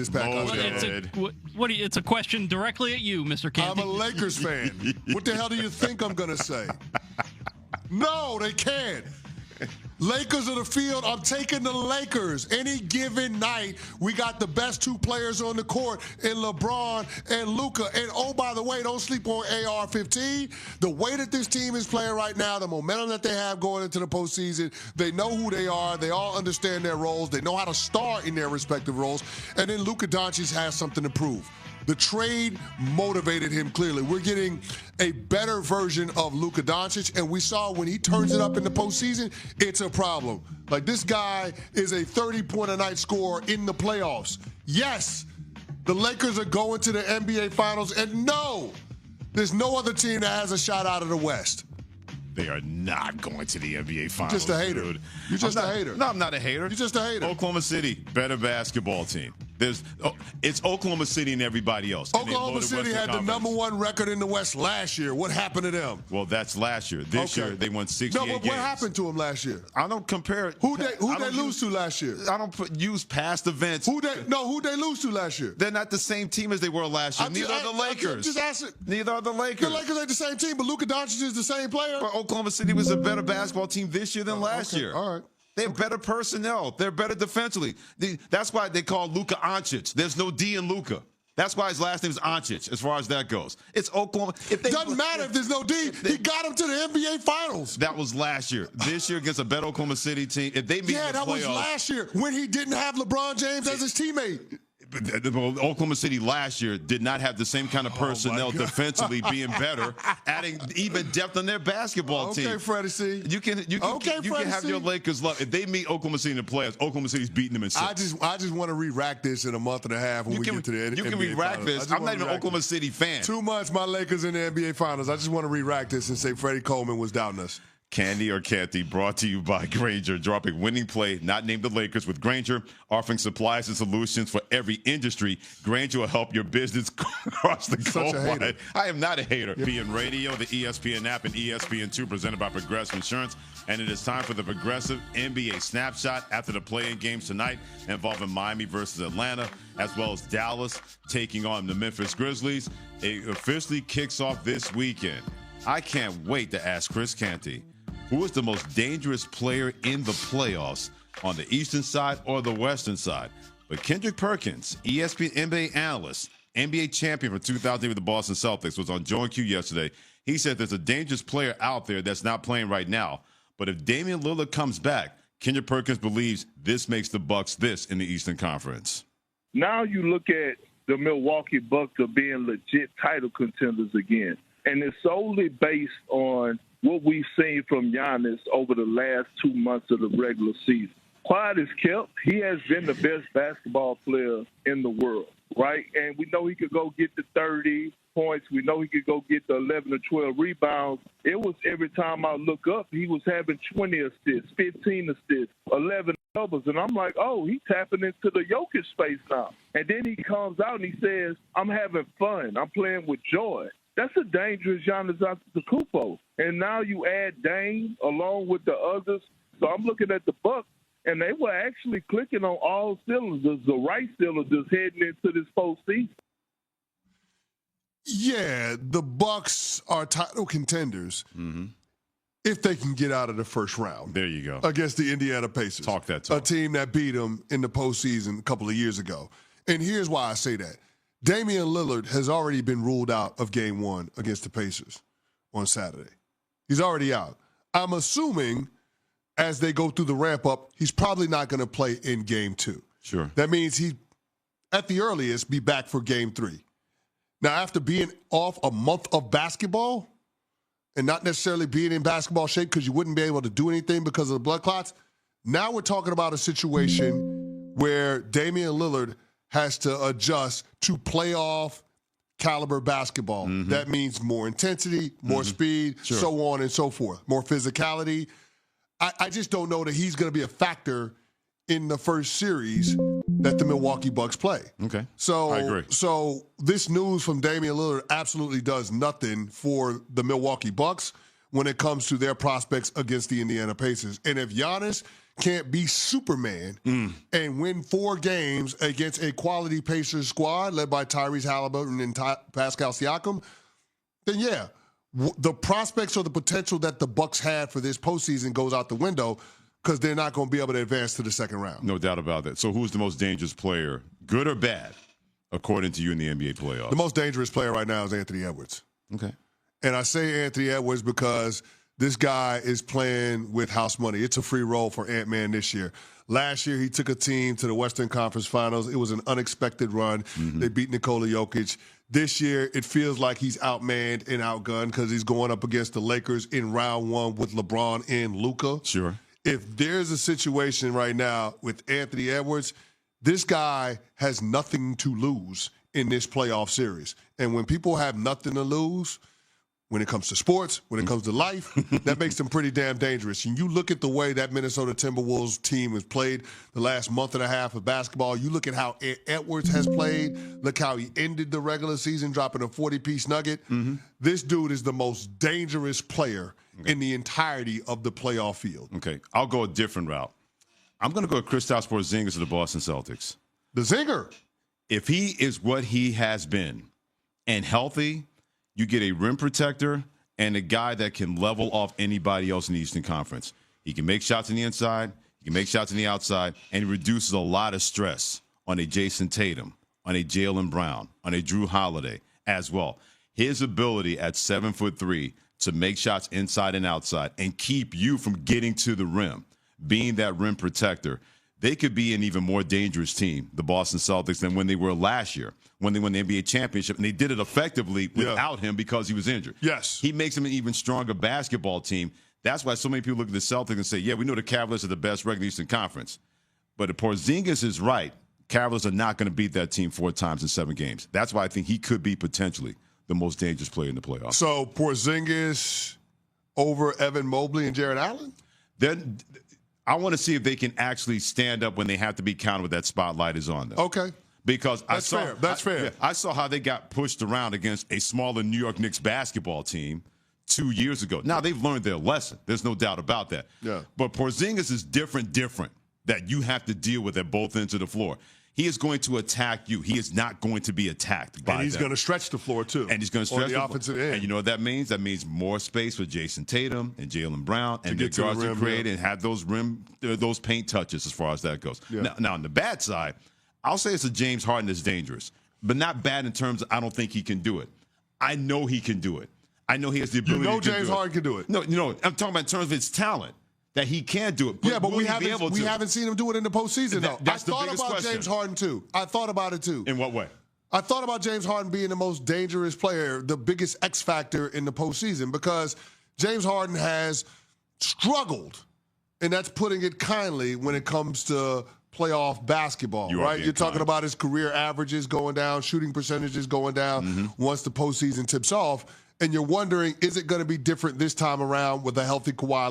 It's a question directly at you, Mr. Canty. I'm a Lakers fan. What the hell do you think I'm going to say? No, they can't. Lakers of the field, I'm taking the Lakers. Any given night, we got the best two players on the court in LeBron and Luka. And, oh, by the way, don't sleep on AR-15. The way that this team is playing right now, the momentum that they have going into the postseason, they know who they are. They all understand their roles. They know how to star in their respective roles. And then Luka Doncic has something to prove. The trade motivated him clearly. We're getting a better version of Luka Doncic, and we saw when he turns it up in the postseason, it's a problem. Like, this guy is a 30-point-a-night scorer in the playoffs. Yes, the Lakers are going to the NBA Finals, and no, there's no other team that has a shot out of the West. They are not going to the NBA Finals. Just a hater. Dude. You're just a hater. No, I'm not a hater. You're just a hater. Oklahoma City, better basketball team. It's Oklahoma City and everybody else. Oklahoma City had the #1 record in the West last year. What happened to them? Well, that's last year. This year, they won 68 games. No, but what happened to them last year? I don't compare it. Who they lose to last year? I don't use past events. Who they lose to last year? They're not the same team as they were last year. Neither are the Lakers. Neither are the Lakers. The Lakers ain't the same team, but Luka Doncic is the same player. But Oklahoma City was a better basketball team this year than last year. All right. They have better personnel. They're better defensively. That's why they call Luka Doncic. There's no D in Luka. That's why his last name is Doncic, as far as that goes. It's Oklahoma. Doesn't matter if there's no D. He got him to the NBA Finals. That was last year. This year against a better Oklahoma City team. If they meet in the playoffs, was last year when he didn't have LeBron James as his teammate. Oklahoma City last year did not have the same kind of personnel defensively, being better, adding even depth on their basketball team. Okay, Freddie C. You can have your Lakers love. If they meet Oklahoma City in the playoffs, Oklahoma City's beating them in 6. I just want to re-rack this in a month and a half when we get to the NBA. You can re-rack this. I'm not even an Oklahoma City fan. 2 months, my Lakers in the NBA Finals. I just want to re-rack this and say Freddie Coleman was doubting us. Candy or Canty, brought to you by Grainger, dropping winning play, not named the Lakers, with Grainger, offering supplies and solutions for every industry. Grainger will help your business cross the goal line. I am not a hater. ESPN Radio, the ESPN app, and ESPN2, presented by Progressive Insurance. And it is time for the Progressive NBA Snapshot after the play-in games tonight involving Miami versus Atlanta, as well as Dallas taking on the Memphis Grizzlies. It officially kicks off this weekend. I can't wait to ask Chris Canty, who is the most dangerous player in the playoffs, on the eastern side or the western side? But Kendrick Perkins, ESPN NBA analyst, NBA champion for 2008 with the Boston Celtics, was on Joe and Q yesterday. He said there's a dangerous player out there that's not playing right now. But if Damian Lillard comes back, Kendrick Perkins believes this makes the Bucks this in the Eastern Conference. Now you look at the Milwaukee Bucks of being legit title contenders again. And it's solely based on what we've seen from Giannis over the last 2 months of the regular season. Quiet is kept. He has been the best basketball player in the world, right? And we know he could go get the 30 points. We know he could go get the 11 or 12 rebounds. It was every time I look up, he was having 20 assists, 15 assists, 11 doubles. And I'm like, oh, he's tapping into the Jokic space now. And then he comes out and he says, I'm having fun. I'm playing with joy. That's a dangerous Giannis Antetokounmpo. And now you add Dame along with the others. So I'm looking at the Bucks, and they were actually clicking on all cylinders, the right cylinders heading into this postseason. Yeah, the Bucks are title contenders if they can get out of the first round. There you go. Against the Indiana Pacers. Talk that talk. A team that beat them in the postseason a couple of years ago. And here's why I say that. Damian Lillard has already been ruled out of Game 1 against the Pacers on Saturday. He's already out. I'm assuming as they go through the ramp-up, he's probably not going to play in Game 2. Sure. That means he, at the earliest, be back for Game 3. Now, after being off a month of basketball and not necessarily being in basketball shape because you wouldn't be able to do anything because of the blood clots, now we're talking about a situation where Damian Lillard has to adjust to playoff caliber basketball. That means more intensity, more speed, so on and so forth, more physicality. I just don't know that he's going to be a factor in the first series that the Milwaukee Bucks play. Okay. So, I agree. So this news from Damian Lillard absolutely does nothing for the Milwaukee Bucks when it comes to their prospects against the Indiana Pacers. And if Giannis can't be Superman and win 4 games against a quality Pacers squad led by Tyrese Halliburton and Pascal Siakam, then yeah, the prospects or the potential that the Bucks had for this postseason goes out the window because they're not going to be able to advance to the second round. No doubt about that. So who's the most dangerous player, good or bad, according to you in the NBA playoffs? The most dangerous player right now is Anthony Edwards. Okay. And I say Anthony Edwards because this guy is playing with house money. It's a free roll for Ant-Man this year. Last year, he took a team to the Western Conference Finals. It was an unexpected run. They beat Nikola Jokic. This year, it feels like he's outmanned and outgunned because he's going up against the Lakers in round 1 with LeBron and Luka. Sure. If there's a situation right now with Anthony Edwards, this guy has nothing to lose in this playoff series. And when people have nothing to lose, when it comes to sports, when it comes to life, that makes them pretty damn dangerous. And you look at the way that Minnesota Timberwolves team has played the last month and a half of basketball. You look at how Edwards has played. Look how he ended the regular season, dropping a 40-piece nugget. This dude is the most dangerous player in the entirety of the playoff field. Okay, I'll go a different route. I'm going to go Kristaps Porzingis of the Boston Celtics. The Zinger. If he is what he has been and healthy, you get a rim protector and a guy that can level off anybody else in the Eastern Conference. He can make shots on the inside, he can make shots on the outside, and he reduces a lot of stress on a Jason Tatum, on a Jaylen Brown, on a Drew Holiday as well. His ability at 7'3" to make shots inside and outside and keep you from getting to the rim, being that rim protector, they could be an even more dangerous team, the Boston Celtics, than when they were last year, when they won the NBA championship. And they did it effectively without him because he was injured. Yes. He makes them an even stronger basketball team. That's why so many people look at the Celtics and say, yeah, we know the Cavaliers are the best regular Eastern Conference. But if Porzingis is right, Cavaliers are not going to beat that team 4 times in 7 games. That's why I think he could be potentially the most dangerous player in the playoffs. So Porzingis over Evan Mobley and Jared Allen? Then I want to see if they can actually stand up when they have to be counted with that spotlight is on them. Okay. Because That's fair. I saw how they got pushed around against a smaller New York Knicks basketball team 2 years ago. Now, they've learned their lesson. There's no doubt about that. Yeah. But Porzingis is different that you have to deal with at both ends of the floor. He is going to attack you. He is not going to be attacked by them. And he's going to stretch the floor, too. And he's going to stretch the offensive end. And you know what that means? That means more space for Jason Tatum and Jaylen Brown and their guards to create and have those paint touches as far as that goes. Yeah. Now, on the bad side, I'll say it's a James Harden that's dangerous, but not bad in terms of I don't think he can do it. I know he can do it. I know he has the ability to do it. James Harden can do it. No, I'm talking about in terms of his talent. That he can do it. But we haven't seen him do it in the postseason, though. That's the biggest question. I thought about James Harden, too. I thought about it, too. In what way? I thought about James Harden being the most dangerous player, the biggest X factor in the postseason, because James Harden has struggled, and that's putting it kindly when it comes to playoff basketball, right? You're talking about his career averages going down, shooting percentages going down once the postseason tips off, and you're wondering, is it going to be different this time around with a healthy Kawhi